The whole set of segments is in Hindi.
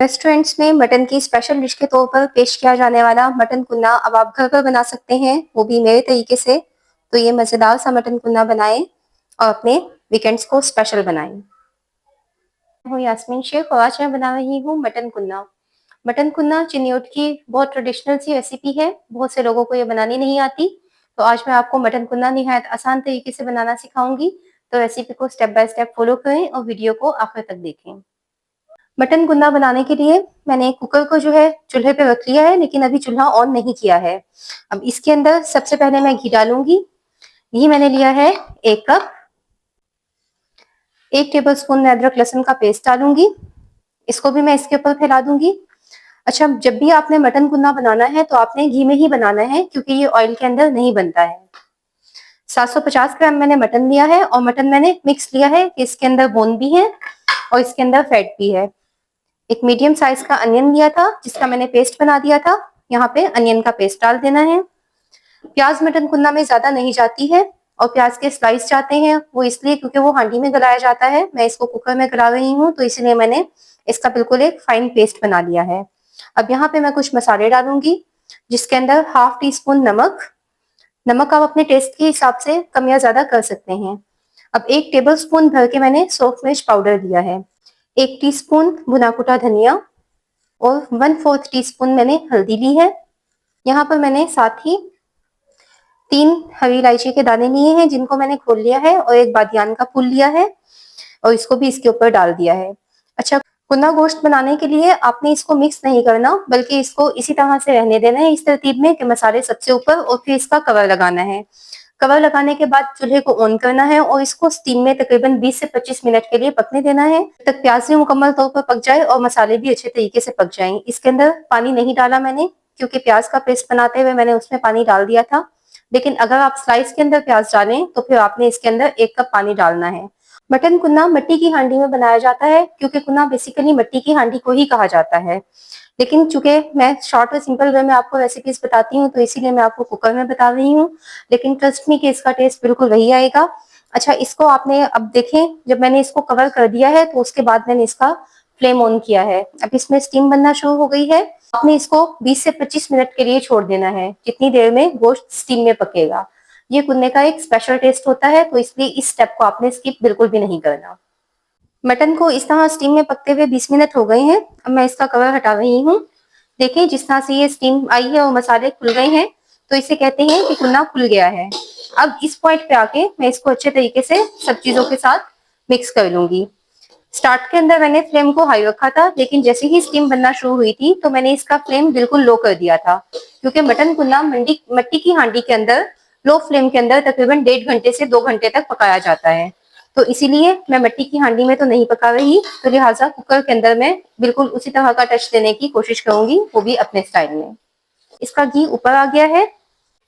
रेस्टोरेंट्स में मटन की स्पेशल डिश के तौर पर पेश किया जाने वाला मटन कुन्ना अब आप घर पर बना सकते हैं, वो भी मेरे तरीके से। तो ये मज़ेदार सा मटन कुन्ना बनाएं और अपने वीकेंड्स को स्पेशल बनाएं। मैं हूँ यास्मीन शेख और आज मैं बना रही हूँ मटन कुन्ना। मटन कुन्ना चिन्योट की बहुत ट्रेडिशनल सी रेसिपी है, बहुत से लोगों को ये बनानी नहीं आती। तो आज मैं आपको मटन कुन्ना निहायत आसान तरीके से बनाना सिखाऊंगी। तो रेसिपी को स्टेप बाय स्टेप फॉलो करें और वीडियो को आखिर तक देखें। मटन गुंदा बनाने के लिए मैंने कुकर को जो है चूल्हे पे रख लिया है, लेकिन अभी चूल्हा ऑन नहीं किया है। अब इसके अंदर सबसे पहले मैं घी डालूंगी। घी मैंने लिया है 1 कप। 1 टेबलस्पून मैं अदरक लहसुन का पेस्ट डालूंगी, इसको भी मैं इसके ऊपर फैला दूंगी। अच्छा, जब भी आपने मटन गुंदा बनाना है तो आपने घी में ही बनाना है, क्योंकि ये ऑयल के अंदर नहीं बनता है। 750 ग्राम मैंने मटन लिया है और मटन मैंने मिक्स लिया है कि इसके अंदर बोन भी है और इसके अंदर फैट भी है। एक मीडियम साइज का अनियन लिया था जिसका मैंने पेस्ट बना दिया था। यहाँ पे अनियन का पेस्ट डाल देना है। प्याज मटन कुन्ना में ज्यादा नहीं जाती है और प्याज के स्लाइस जाते हैं, वो इसलिए क्योंकि वो हांडी में गलाया जाता है। मैं इसको कुकर में गला रही हूँ, तो इसलिए मैंने इसका बिल्कुल एक फाइन पेस्ट बना लिया है। अब यहाँ पे मैं कुछ मसाले डालूंगी, जिसके अंदर हाफ टी स्पून नमक। नमक आप अपने टेस्ट के हिसाब से कम या ज्यादा कर सकते हैं। अब 1 टेबल स्पून भर के मैंने सौंफ मिर्च पाउडर दिया है। 1 टीस्पून भुना कुटा धनिया और 1/4 टीस्पून मैंने हल्दी ली है। यहाँ पर मैंने साथ ही 3 हरी इलायची के दाने लिए हैं, जिनको मैंने खोल लिया है, और एक बादियान का फूल लिया है और इसको भी इसके ऊपर डाल दिया है। अच्छा, कुन्ना गोश्त बनाने के लिए आपने इसको मिक्स नहीं करना, बल्कि इसको इसी तरह से रहने देना है, इस तरतीब में कि मसाले सबसे ऊपर, और फिर इसका कवर लगाना है। कवर लगाने के बाद चूल्हे को ऑन करना है और इसको स्टीम में तकरीबन 20 से 25 मिनट के लिए पकने देना है, जब तक प्याज भी मुकम्मल तौर पर पक जाए और मसाले भी अच्छे तरीके से पक जाएं। इसके अंदर पानी नहीं डाला मैंने, क्योंकि प्याज का पेस्ट बनाते हुए मैंने उसमें पानी डाल दिया था। लेकिन अगर आप स्लाइस के अंदर प्याज डालें तो फिर आपने इसके अंदर 1 कप पानी डालना है। मटन कुन्ना मिट्टी की हांडी में बनाया जाता है, क्योंकि कुन्ना बेसिकली मिट्टी की हांडी को ही कहा जाता है। लेकिन चूंकि मैं शॉर्ट और सिंपल वे में आपको रेसिपीज बताती हूँ, तो इसीलिए मैं आपको कुकर में बता रही हूँ। लेकिन ट्रस्ट मी कि इसका टेस्ट बिल्कुल वही आएगा। अच्छा, इसको आपने अब देखें, जब मैंने इसको कवर कर दिया है तो उसके बाद मैंने इसका फ्लेम ऑन किया है। अब इसमें स्टीम बनना शुरू हो गई है। आपने इसको 20 से 25 मिनट के लिए छोड़ देना है, जितनी देर में गोश्त स्टीम में पकेगा। ये कुन्ने का एक स्पेशल टेस्ट होता है, तो इसलिए इस स्टेप को आपने स्किप बिल्कुल भी नहीं करना। मटन को इस तरह स्टीम में पकते हुए 20 मिनट हो गए हैं। अब मैं इसका कवर हटा रही हूँ। देखिए, जिस तरह से ये स्टीम आई है और मसाले खुल गए हैं, तो इसे कहते हैं कि कुन्ना खुल गया है। अब इस पॉइंट पे आके मैं इसको अच्छे तरीके से सब चीजों के साथ मिक्स कर लूंगी। स्टार्ट के अंदर मैंने फ्लेम को हाई रखा था, लेकिन जैसे ही स्टीम बनना शुरू हुई थी तो मैंने इसका फ्लेम बिल्कुल लो कर दिया था, क्योंकि मटन कुन्ना मिट्टी की हांडी के अंदर लो फ्लेम के अंदर तकरीबन 1.5 घंटे से 2 घंटे तक पकाया जाता है। तो इसीलिए मैं मिट्टी की हांडी में तो नहीं पका रही, तो लिहाजा कुकर के अंदर मैं बिल्कुल उसी तरह का टच देने की कोशिश करूंगी, वो भी अपने स्टाइल में। इसका घी ऊपर आ गया है।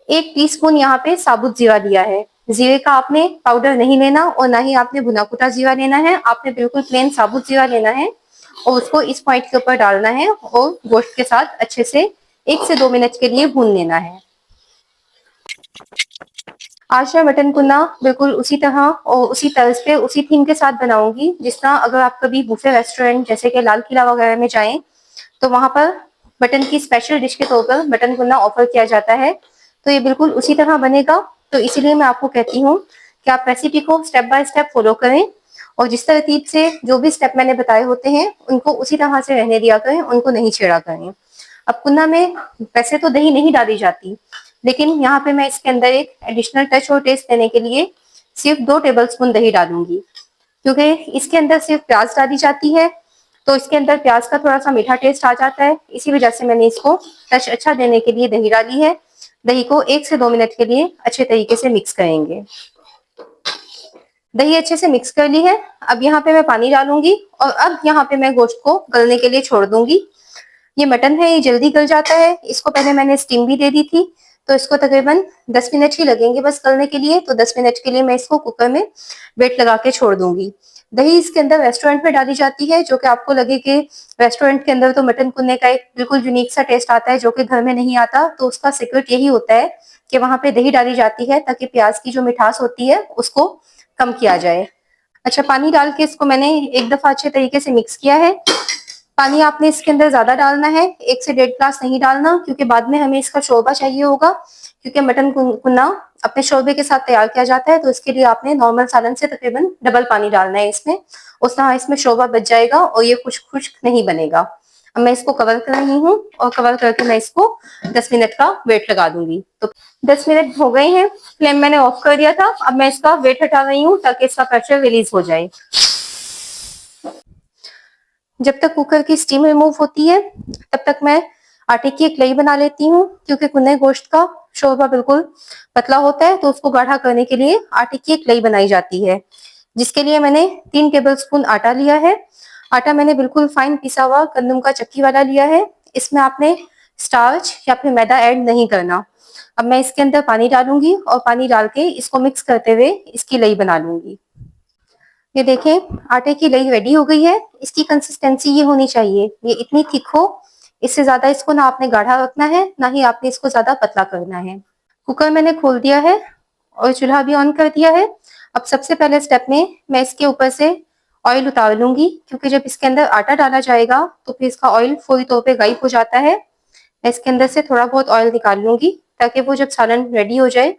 1 टीस्पून यहाँ पे साबुत जीरा लिया है। जीरे का आपने पाउडर नहीं लेना और ना ही आपने भुना कुटा जीरा लेना है, आपने बिल्कुल प्लेन साबुत जीरा लेना है और उसको इस पॉइंट के ऊपर डालना है और गोश्त के साथ अच्छे से 1 से 2 मिनट के लिए भून लेना है। आज मैं मटन कुन्ना बिल्कुल उसी तरह और उसी तर्ज पे उसी थीम के साथ बनाऊंगी, जिस तरह अगर आप कभी बुफे रेस्टोरेंट जैसे कि लाल किला वगैरह में जाएं तो वहां पर मटन की स्पेशल डिश के तौर पर मटन कुन्ना ऑफर किया जाता है। तो ये बिल्कुल उसी तरह बनेगा। तो इसीलिए मैं आपको कहती हूँ कि आप रेसिपी को स्टेप बाय स्टेप फॉलो करें और जिस तरतीब से जो भी स्टेप मैंने बताए होते हैं उनको उसी तरह से रहने दिया करें, उनको नहीं छेड़ा करें। अब कुन्ना में वैसे तो दही नहीं डाली जाती, लेकिन यहाँ पे मैं इसके अंदर एक एडिशनल टच और टेस्ट देने के लिए सिर्फ 2 टेबलस्पून दही डालूंगी, क्योंकि इसके अंदर सिर्फ प्याज डाली जाती है, तो इसके अंदर प्याज का थोड़ा सा मीठा टेस्ट आ जाता है। इसी वजह से मैंने इसको टच अच्छा देने के लिए दही डाली है। दही को 1 से 2 मिनट के लिए अच्छे तरीके से मिक्स करेंगे। दही अच्छे से मिक्स कर ली है। अब यहाँ पे मैं पानी डालूंगी और अब यहाँ पे मैं गोश्त को गलने के लिए छोड़ दूंगी। ये मटन है, ये जल्दी गल जाता है। इसको पहले मैंने स्टीम भी दे दी थी, तो इसको तकरीबन 10 मिनट ही लगेंगे बस गलने के लिए। तो 10 मिनट के लिए मैं इसको कुकर में वेट लगा के छोड़ दूंगी। दही इसके अंदर रेस्टोरेंट में डाली जाती है, जो कि आपको लगे कि रेस्टोरेंट के अंदर तो मटन कुन्ने का एक बिल्कुल यूनिक सा टेस्ट आता है जो कि घर में नहीं आता। तो उसका सीक्रेट यही होता है कि वहां पे दही डाली जाती है, ताकि प्याज की जो मिठास होती है उसको कम किया जाए। अच्छा, पानी डाल के इसको मैंने एक दफा अच्छे तरीके से मिक्स किया है। पानी आपने इसके अंदर ज्यादा डालना है, 1 से 1.5 गिलास नहीं डालना, क्योंकि बाद में हमें इसका शोरबा चाहिए होगा। क्योंकि मटन कुन्ना अपने शोरबे के साथ तैयार किया जाता है, तो इसके लिए आपने नॉर्मल सालन से तकरीबन डबल पानी डालना है इसमें। उस तरह इसमें शोरबा बच जाएगा और ये खुश्क खुश्क नहीं बनेगा। अब मैं इसको कवर कर रही हूँ और कवर करके मैं इसको 10 मिनट का वेट लगा दूंगी। तो 10 मिनट हो गए हैं, फ्लेम मैंने ऑफ कर दिया था। अब मैं इसका वेट हटा रही हूँ ताकि इसका प्रेशर रिलीज हो जाए। जब तक कुकर की स्टीम रिमूव होती है तब तक मैं आटे की एक लेई बना लेती हूँ, क्योंकि कुन्ने गोश्त का शोरबा बिल्कुल पतला होता है, तो उसको गाढ़ा करने के लिए आटे की एक लेई बनाई जाती है, जिसके लिए मैंने 3 टेबलस्पून आटा लिया है। आटा मैंने बिल्कुल फाइन पिसा हुआ गंदम का चक्की वाला लिया है। इसमें आपने स्टार्च या फिर मैदा ऐड नहीं करना। अब मैं इसके अंदर पानी डालूंगी और पानी डाल के इसको मिक्स करते हुए इसकी लेई बना लूंगी। ये देखें, आटे की लेई रेडी हो गई है। इसकी कंसिस्टेंसी ये होनी चाहिए, ये इतनी थिक हो। इससे ज्यादा इसको ना आपने गाढ़ा रखना है, ना ही आपने इसको ज्यादा पतला करना है। कुकर मैंने खोल दिया है और चूल्हा भी ऑन कर दिया है। अब सबसे पहले स्टेप में मैं इसके ऊपर से ऑयल उतार लूंगी, क्योंकि जब इसके अंदर आटा डाला जाएगा तो फिर इसका ऑयल फौरी तौर पे गायब हो जाता है। मैं इसके अंदर से थोड़ा बहुत ऑयल निकाल लूंगी, ताकि वो जब सालन रेडी हो जाए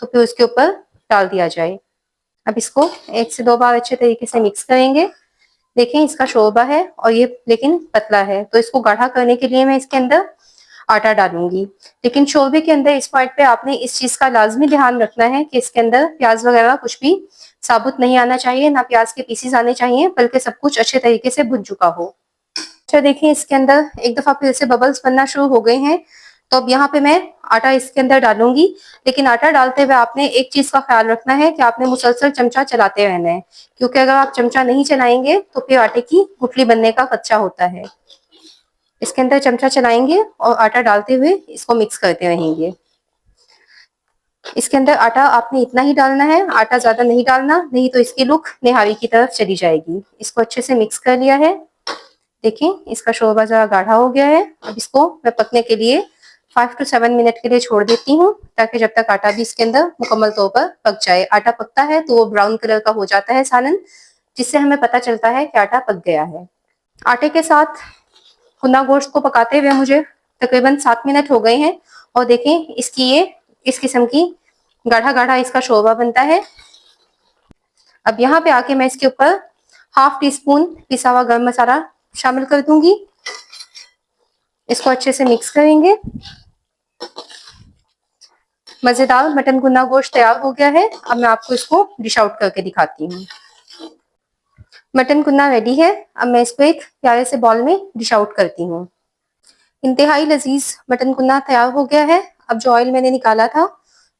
तो फिर उसके ऊपर डाल दिया जाए। अब इसको 1 से 2 बार अच्छे तरीके से मिक्स करेंगे। देखें, इसका शोरबा है और ये लेकिन पतला है, तो इसको गाढ़ा करने के लिए मैं इसके अंदर आटा डालूंगी। लेकिन शोरबे के अंदर इस पॉइंट पे आपने इस चीज का लाजमी ध्यान रखना है कि इसके अंदर प्याज वगैरह कुछ भी साबुत नहीं आना चाहिए, ना प्याज के पीसेस आने चाहिए, बल्कि सब कुछ अच्छे तरीके से भुन चुका हो। अच्छा देखिए, इसके अंदर एक दफा फिर से बबल्स बनना शुरू हो गए हैं। तो अब यहाँ पे मैं आटा इसके अंदर डालूंगी, लेकिन आटा डालते हुए आपने एक चीज का ख्याल रखना है कि आपने मुसलसल चमचा चलाते रहना है, क्योंकि अगर आप चमचा नहीं चलाएंगे तो फिर आटे की गुठली बनने का खदशा होता है। इसके अंदर चमचा चलाएंगे और आटा डालते हुए इसको मिक्स करते रहेंगे। इसके अंदर आटा आपने इतना ही डालना है, आटा ज्यादा नहीं डालना, नहीं तो इसकी लुक निहारी की तरफ चली जाएगी। इसको अच्छे से मिक्स कर लिया है। देखिए, इसका शोरबा जरा गाढ़ा हो गया है। अब इसको मैं पकने के लिए 5 से 7 मिनट के लिए छोड़ देती हूँ, ताकि जब तक आटा भी इसके अंदर मुकम्मल तौर पर पक जाए। आटा पकता है तो वो ब्राउन कलर का हो जाता है सालन, जिससे हमें पता चलता है कि आटा पक गया है। आटे के साथ भुना गोश्त को पकाते हुए मुझे तकरीबन 7 मिनट हो गए हैं और देखें, इसकी ये इस किस्म की गाढ़ा गाढ़ा इसका शोरबा बनता है। अब यहाँ पे आके मैं इसके ऊपर 1/2 टीस्पून पिसा हुआ गरम मसाला शामिल कर दूंगी। इसको अच्छे से मिक्स करेंगे। मजेदार मटन कुन्ना गोश्त तैयार हो गया है। अब मैं आपको इसको डिश आउट करके दिखाती हूँ। मटन कुन्ना रेडी है। अब मैं इसको एक प्यारे से बॉल में डिश आउट करती हूँ। इंतहाई लजीज मटन कुन्ना तैयार हो गया है। अब जो ऑयल मैंने निकाला था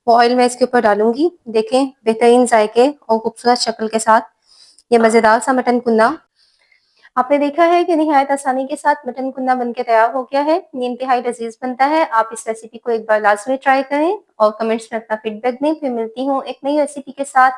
वो ऑयल मैं इसके ऊपर डालूंगी। देखें, बेहतरीन जायके और खूबसूरत शक्ल के साथ ये मजेदार सा मटन कुन्ना आपने देखा है कि निहायत आसानी के साथ मटन कुन्ना बनके तैयार हो गया है। ये इंतहाई लजीज बनता है। आप इस रेसिपी को एक बार लाजमी ट्राई करें और कमेंट्स में अपना फीडबैक दें। फिर मिलती हूँ एक नई रेसिपी के साथ।